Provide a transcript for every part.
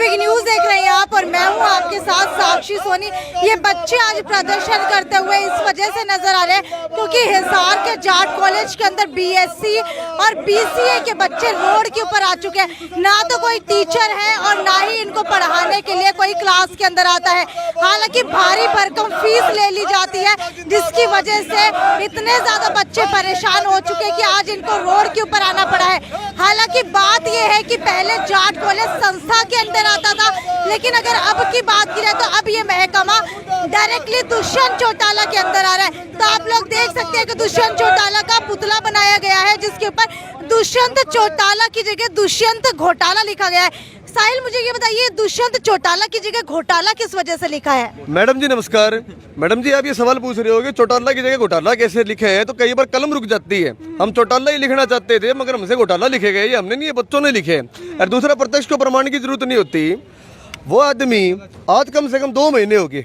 Big news देख रहे हैं आप और मैं हूं आपके साथ साक्षी सोनी। ये बच्चे आज प्रदर्शन करते हुए इस वजह से नजर आ रहे हैं क्योंकि हिसार के जाट कॉलेज के अंदर बीएससी और बीसीए के बच्चे रोड के ऊपर आ चुके हैं। ना तो कोई टीचर है और ना ही इनको पढ़ाने के लिए कोई क्लास के अंदर आता है। हालांकि भारी भरकम फीस ले ली जाती है जिसकी वजह से इतने ज्यादा बच्चे परेशान हो चुके हैं कि आज इनको रोड के ऊपर आना पड़ा है। हालांकि बात यह है कि पहले जाट कॉलेज संस्था के अंदर आता था, लेकिन अगर अब की बात की जाए तो अब ये महकमा डायरेक्टली दुष्यंत चौटाला के अंदर आ रहा है। तो आप लोग देख सकते हैं कि दुष्यंत चौटाला का पुतला बनाया गया है जिसके ऊपर दुष्यंत चौटाला की जगह दुष्यंत घोटाला लिखा गया है। साहिल, मुझे ये बताइए, दुष्यंत चौटाला की जगह घोटाला किस वजह से लिखा है? मैडम जी नमस्कार। मैडम जी आप ये सवाल पूछ रहे होगे चौटाला की जगह घोटाला कैसे लिखे है, तो कई बार कलम रुक जाती है। हम चौटाला ही लिखना चाहते थे मगर हमसे घोटाला लिखे गए, ये हमने नहीं, ये बच्चों ने लिखे। और दूसरा, प्रत्यक्ष को प्रमाण की जरूरत नहीं होती। वो आदमी आज कम से कम 2 महीने हो गए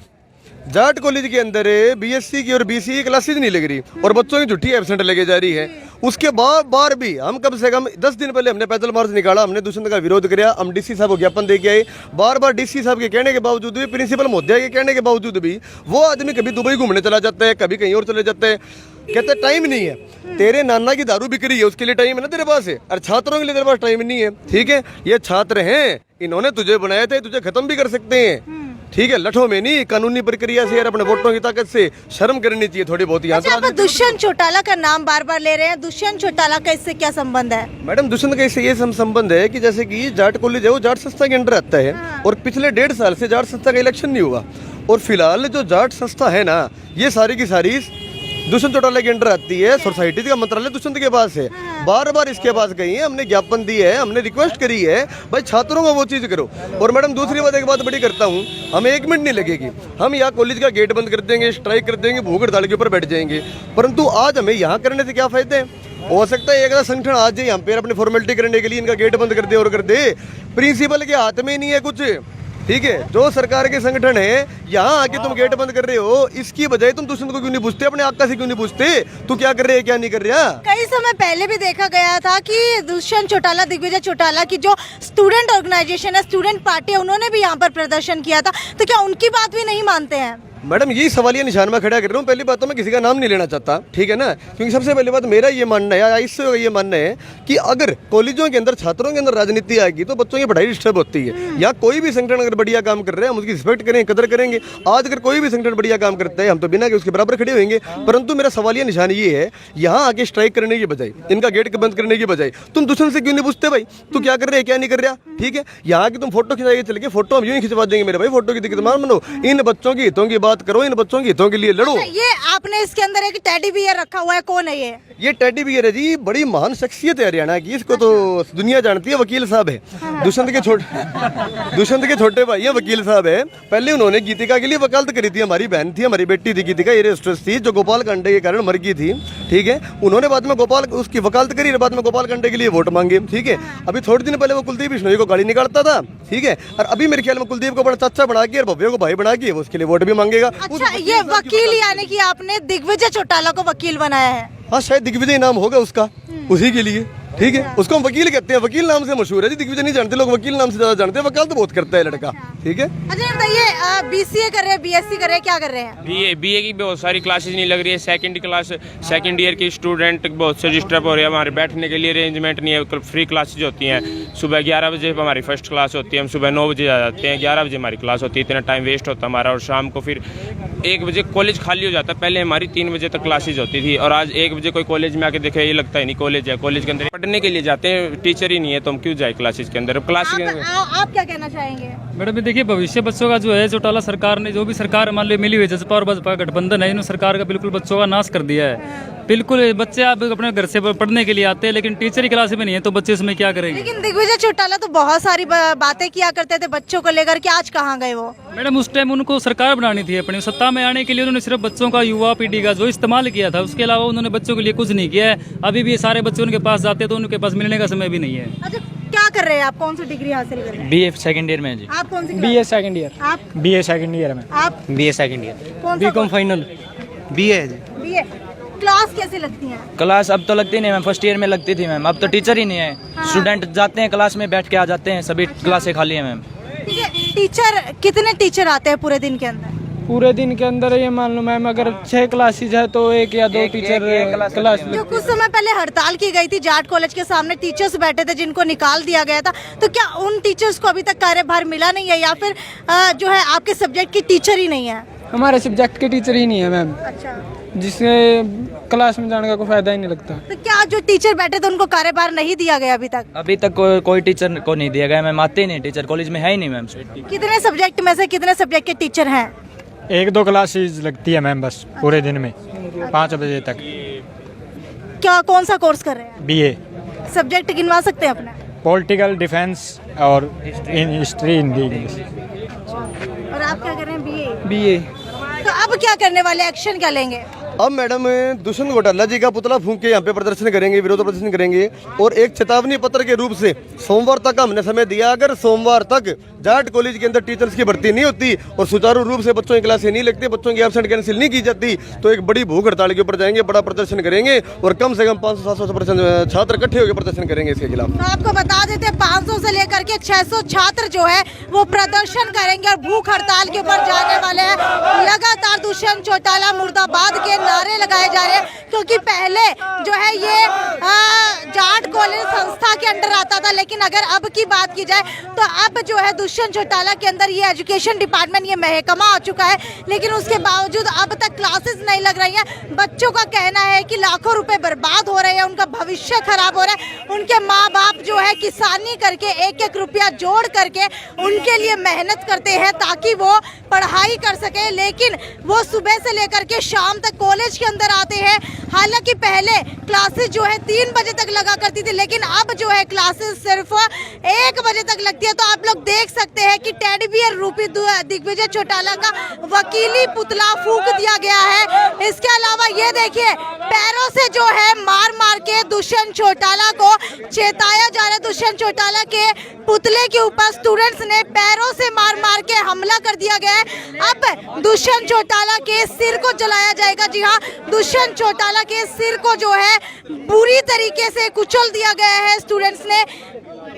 जाट कॉलेज के अंदर बीएससी की और बीसीए क्लासेज नहीं लग रही और बच्चों की झूठी एब्सेंट लगे जा रही है। उसके बार भी हम कम से कम 10 दिन पहले हमने पैदल मार्च निकाला, हमने दुष्यंत का विरोध किया, हम डीसी साहब को ज्ञापन दे के आए। बार डीसी साहब के कहने के बावजूद भी, प्रिंसिपल महोदय के कहने के बावजूद भी वो आदमी कभी दुबई घूमने चला जाता है, कभी कहीं और चले जाता है। कहते टाइम नहीं है, तेरे नाना की दारू बिक रही है उसके लिए टाइम है ना तेरे पास है, और छात्रों के लिए तेरे पास टाइम नहीं है। ठीक है, ये छात्र हैं, इन्होंने तुझे बनाए थे, तुझे खत्म भी कर सकते हैं। ठीक है, लठों में नहीं, कानूनी प्रक्रिया से यार अपने वोटों की ताकत से शर्म करनी चाहिए थोड़ी बहुत। अच्छा, आप दुष्यंत चौटाला का नाम बार बार ले रहे हैं, दुष्यंत चौटाला का इससे क्या संबंध है? मैडम दुष्यंत का इससे ये संबंध है कि जैसे कि जाट कॉलेज है वो जाट संस्था के अंडर आता है और पिछले 1.5 साल से जाट संस्था का इलेक्शन नहीं हुआ और फिलहाल जो जाट संस्था है ना, ये सारी की सारी दुष्यंत चौटाला के अंडर आती है। सोसाइटी का मंत्रालय दुष्यंत के पास है। बार इसके पास गई है, हमने ज्ञापन दी है, हमने रिक्वेस्ट करी है भाई छात्रों को वो चीज करो। और मैडम दूसरी बात, एक बात बड़ी करता हूँ, हमें 1 मिनट नहीं लगेगी, हम यहाँ कॉलेज का गेट बंद कर देंगे, स्ट्राइक कर देंगे, भूख हड़ताल के ऊपर बैठ जाएंगे। परंतु आज हमें यहाँ करने से क्या फायदे हैं? हो सकता है एक संगठन आज जाए यहाँ पे अपनी फॉर्मेलिटी करने के लिए इनका गेट बंद कर दे और कर दे, प्रिंसिपल के हाथ में नहीं है कुछ। ठीक है, जो सरकार के संगठन है, यहाँ आके तुम गेट बंद कर रहे हो, इसकी बजाय तुम दुष्यंत को क्यों नहीं पूछते, अपने आका से क्यों नहीं पूछते तू क्या कर रहे है क्या नहीं कर रहा? कई समय पहले भी देखा गया था कि दुष्यंत चौटाला, दिग्विजय चौटाला की जो स्टूडेंट ऑर्गेनाइजेशन है, स्टूडेंट पार्टी है, उन्होंने भी यहाँ पर प्रदर्शन किया था। तो क्या उनकी बात भी नहीं मानते हैं? मैडम यही सवालिया निशान में खड़ा कर रहा हूँ। पहली बात तो मैं किसी का नाम नहीं लेना चाहता, ठीक है ना, क्योंकि सबसे पहली बात मेरा ये मानना है या इससे ये मानना है कि अगर कॉलेजों के अंदर छात्रों के अंदर राजनीति आएगी तो बच्चों की पढ़ाई डिस्टर्ब होती है। या कोई भी संगठन अगर बढ़िया काम कर रहे हैं हम उसकी रिस्पेक्ट करेंगे, कदर करेंगे। आज अगर कोई भी संगठन बढ़िया काम करता है हम तो बिना के उसके बराबर खड़े होंगे। परंतु मेरा सवालिया निशान ये है, यहाँ आके स्ट्राइक करने की बजाय, इनका गेट बंद करने की बजाय तुम दुष्यंत से क्यों नहीं पूछते भाई तू क्या कर रहे हैं क्या नहीं कर रहा? ठीक है, यहाँ की तुम फोटो खिंचाइए, चल के फोटो हम यूं ही खिंचवा देंगे मेरे भाई, फोटो की दिक्कत मान मनो। इन बच्चों की हितों की बात करो, इन बच्चों के हितों के लिए लड़ो। ये आपने इसके अंदर एक टेडी बियर रखा हुआ है, कौन है ये? ये टेडी बियर है जी, बड़ी महान शख्सियत है हरियाणा की, इसको तो दुनिया जानती है, वकील साहब है। दुष्यंत के छोटे भाई है, वकील साहब है। पहले उन्होंने गीतिका के लिए वकालत करी थी, हमारी बहन थी, हमारी बेटी थी गीतिका, एयरहोस्टेस थी जो गोपाल कांडे के कारण मर गई थी। ठीक है, उन्होंने बाद में उसकी वकालत करी, बाद में गोपाल कांडे के लिए वोट मांगे। ठीक है, अभी थोड़े दिन पहले वो कुलदीप बिश्नोई को गाड़ी निकालता था। ठीक है, और अभी मेरे ख्याल में कुलदीप को बड़ा चाचा बना के और भव्य को भाई बना के उसके लिए वोट भी मांगेगा। अच्छा, ये वकील यानी कि आपने दिग्विजय चौटाला को वकील बनाया है? हाँ, शायद दिग्विजय नाम होगा उसका, उसी के लिए। ठीक है, उसको हम वकील कहते हैं, वकील नाम से मशहूर है जी, दिग्विजय नहीं जानते लोग, वकील नाम से ज्यादा जानते हैं। वकाल तो बहुत करता है लड़का। ठीक है, अच्छा बताइए, बीसीए कर रहे हैं, बीएससी कर रहे हैं, क्या कर रहे हैं? बीए की बहुत सारी क्लासेज नहीं लग रही है। सेकंड ईयर की स्टूडेंट बहुत से डिस्टर्ब हो रहे हैं। हमारे बैठने के लिए अरेंजमेंट नहीं है। फ्री क्लासेज होती हैं, सुबह 11 बजे हमारी फर्स्ट क्लास होती है, हम सुबह 9 बजे आ जाते हैं, 11 बजे हमारी क्लास होती है, इतना टाइम वेस्ट होता है हमारा। और शाम को फिर 1 बजे कॉलेज खाली हो जाता है। पहले हमारी 3 बजे तक क्लासेज होती थी और आज 1 बजे कोई कॉलेज में आके देखे, ये लगता है नहीं कॉलेज है। कॉलेज के अंदर पढ़ने के लिए जाते हैं, टीचर ही नहीं है तो हम क्यों जाए क्लासेज के अंदर? आप क्या कहना चाहेंगे? मैडम देखिए, भविष्य बच्चों का जो है, चौटाला सरकार ने, जो भी सरकार मान लो मिली हुई जसपा और बसपा गठबंधन है, इन्होंने सरकार का बिल्कुल बच्चों का नाश कर दिया है। बिल्कुल बच्चे आप अपने घर से पढ़ने के लिए आते हैं लेकिन टीचर ही क्लास में नहीं है तो बच्चे इसमें क्या करेंगे? लेकिन दिग्विजय चौटाला तो बहुत सारी बातें किया करते थे बच्चों को लेकर के, आज कहाँ गए वो? मैडम उस टाइम उनको सरकार बनानी थी, अपनी सत्ता में आने के लिए उन्होंने सिर्फ बच्चों का, युवा पीढ़ी का जो इस्तेमाल किया था, उसके अलावा उन्होंने बच्चों के लिए कुछ नहीं किया है। अभी भी सारे बच्चे उनके पास जाते हैं तो उनके पास मिलने का समय भी नहीं है। अच्छा, क्या कर रहे हैं आप? कौन सी डिग्री हासिल कर रहे हैं? बीए सेकंड ईयर में जी। आप कौन सी? BA second year. आप? बीए सेकंड ईयर में। आप? BA second year. कौन सा? BCom final. बीए जी। बीए। क्लास कैसी लगती है? क्लास अब तो लगती नहीं मैम, फर्स्ट ईयर में लगती थी मैम, अब तो टीचर ही नहीं है। स्टूडेंट जाते हैं क्लास में बैठ के आ जाते हैं, सभी क्लासें खाली है मैम। ठीक है, टीचर कितने टीचर आते हैं पूरे दिन के अंदर? पूरे दिन के अंदर ये मान लो मैम, अगर 6 क्लासेज है तो 1 या 2 टीचर क्लास जो कुछ समय पहले हड़ताल की गई थी, जाट कॉलेज के सामने टीचर्स बैठे थे जिनको निकाल दिया गया था, तो क्या उन टीचर्स को अभी तक कार्यभार मिला नहीं है, या फिर जो है आपके सब्जेक्ट की टीचर ही नहीं है? हमारे सब्जेक्ट के टीचर ही नहीं है मैम, अच्छा, जिससे क्लास में जाने का कोई फायदा ही नहीं लगता। तो क्या जो टीचर बैठे थे उनको कार्यभार नहीं दिया गया अभी तक? अभी तक कोई टीचर को नहीं दिया गया मैम, आते ही नहीं, टीचर कॉलेज में है ही नहीं मैम। कितने सब्जेक्ट में से कितने सब्जेक्ट के टीचर हैं? 1-2 क्लासेज लगती है मैम बस पूरे दिन में 5 बजे तक। क्या कौन सा कोर्स कर रहे हैं? BA सब्जेक्ट गिनवा सकते हैं अपने? पॉलिटिकल, डिफेंस और हिस्ट्री, हिंदी, इंग्लिश। और आप क्या कर रहे हैं? BA। तो अब क्या करने वाले, एक्शन क्या लेंगे? अब मैडम दुष्यंत चौटाला जी का पुतला फूंक के यहाँ पे प्रदर्शन करेंगे, विरोध प्रदर्शन करेंगे, और एक चेतावनी पत्र के रूप से सोमवार तक हमने समय दिया, अगर सोमवार तक जाट कॉलेज के अंदर टीचर्स की भर्ती नहीं होती और सुचारू रूप से बच्चों की क्लासें नहीं लगती, बच्चों की एब्सेंट कैंसिल नहीं की जाती, तो एक बड़ी भूख हड़ताल के ऊपर जाएंगे, बड़ा प्रदर्शन करेंगे और कम से कम 500-700% छात्र इकट्ठे होकर प्रदर्शन करेंगे इसके खिलाफ। तो आपको बता देते 500 से लेकर के 600 छात्र जो है वो प्रदर्शन करेंगे और भूख हड़ताल के ऊपर जाने वाले हैं। लगातार दुष्यंत चौटाला मुर्दाबाद के नारे लगाए जा रहे हैं, क्योंकि पहले जो है ये जाट कॉलेज संस्था के अंडर आता था, लेकिन अगर अब की बात की जाए तो अब जो है दुष्यंत चौटाला के अंदर ये एजुकेशन डिपार्टमेंट, ये महकमा आ चुका है, लेकिन उसके बावजूद अब तक क्लासेस नहीं लग रही हैं। बच्चों का कहना है कि लाखों रुपए बर्बाद हो रहे हैं, उनका भविष्य खराब हो रहा है, उनके माँ बाप जो है किसानी करके 1-1 रुपया जोड़ करके उनके लिए मेहनत करते हैं ताकि वो पढ़ाई कर सके, लेकिन वो सुबह से लेकर के शाम तक कॉलेज के अंदर आते हैं। हालांकि पहले क्लासेस जो है 3 बजे तक लगा करती थी, लेकिन अब जो है क्लासेस सिर्फ 1 बजे तक लगती है। तो आप लोग देख सकते हैं कि टेडी बियर रूपी दिग्विजय चौटाला का वकीली पुतला फूंक दिया गया है। इसके अलावा ये देखिए, पैरों से जो है मार मार के दुष्यंत चौटाला को चेताया जा रहा है। दुष्यंत चौटाला के पुतले के ऊपर स्टूडेंट्स ने पैरों से मार मार के हमला कर दिया गया है। अब दुष्यंत चौटाला के सिर को जलाया जाएगा। जी हाँ, दुष्यंत चौटाला के सिर को जो है बुरी तरीके से कुचल दिया गया है स्टूडेंट्स ने,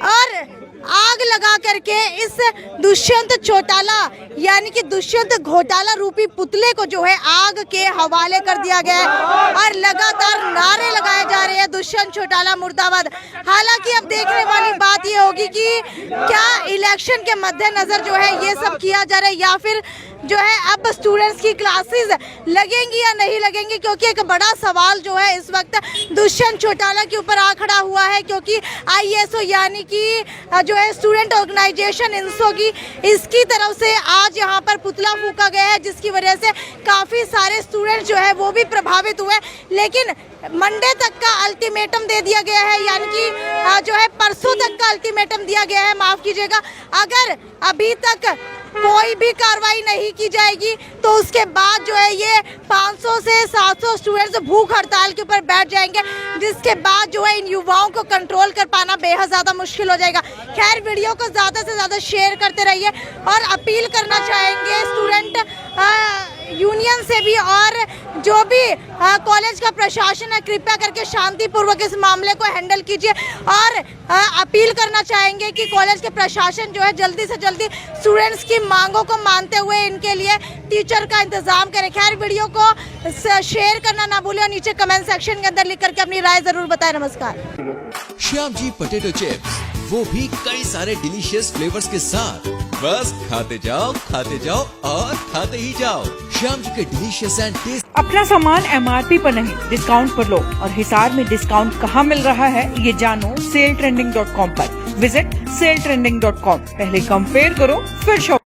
और आग लगा करके इस दुष्यंत चौटाला यानी कि दुष्यंत घोटाला रूपी पुतले को जो है आग के हवाले कर दिया गया है, और लगातार नारे लगाए जा रहे हैं दुष्यंत चौटाला मुर्दाबाद। हालांकि अब देखने वाली बात ये होगी कि क्या इलेक्शन के मद्देनजर जो है ये सब किया जा रहा है, या फिर जो है अब स्टूडेंट्स की क्लासेस लगेंगी या नहीं लगेंगी, क्योंकि एक बड़ा सवाल जो है इस वक्त दुष्यंत चौटाला के ऊपर आ खड़ा हुआ है, क्योंकि ISO यानी कि जो है स्टूडेंट ऑर्गेनाइजेशन इंसो की, इसकी तरफ से आज यहाँ पर पुतला फूंका गया है, जिसकी वजह से काफ़ी सारे स्टूडेंट्स जो है वो भी प्रभावित हुए। लेकिन मंडे तक का अल्टीमेटम दे दिया गया है, यानी कि जो है परसों तक का अल्टीमेटम दिया गया है, माफ़ कीजिएगा। अगर अभी तक कोई भी कार्रवाई नहीं की जाएगी तो उसके बाद जो है ये 500 से 700 स्टूडेंट्स भूख हड़ताल के ऊपर बैठ जाएंगे, जिसके बाद जो है इन युवाओं को कंट्रोल कर पाना बेहद ज़्यादा मुश्किल हो जाएगा। खैर, वीडियो को ज़्यादा से ज़्यादा शेयर करते रहिए, और अपील करना चाहेंगे स्टूडेंट यूनियन से भी, और जो भी कॉलेज का प्रशासन है, कृपया करके शांतिपूर्वक इस मामले को हैंडल कीजिए, और अपील करना चाहेंगे कि कॉलेज के प्रशासन जो है जल्दी से जल्दी स्टूडेंट्स की मांगों को मानते हुए इनके लिए टीचर का इंतजाम करें। खैर, वीडियो को शेयर करना ना भूलें, और नीचे कमेंट सेक्शन के अंदर लिख करके अपनी राय जरूर बताएं। नमस्कार। श्याम जी पोटैटो चिप्स, वो भी कई सारे डिलीशियस फ्लेवर्स के साथ। बस खाते जाओ और खाते ही जाओ। श्याम जी के डिलीशियस एंड टेस्ट। अपना सामान MRP पर नहीं, डिस्काउंट पर लो, और हिसार में डिस्काउंट कहाँ मिल रहा है ये जानो SaleTrending.com पर। Visit SaleTrending.com। पहले कंपेयर करो, फिर शॉप।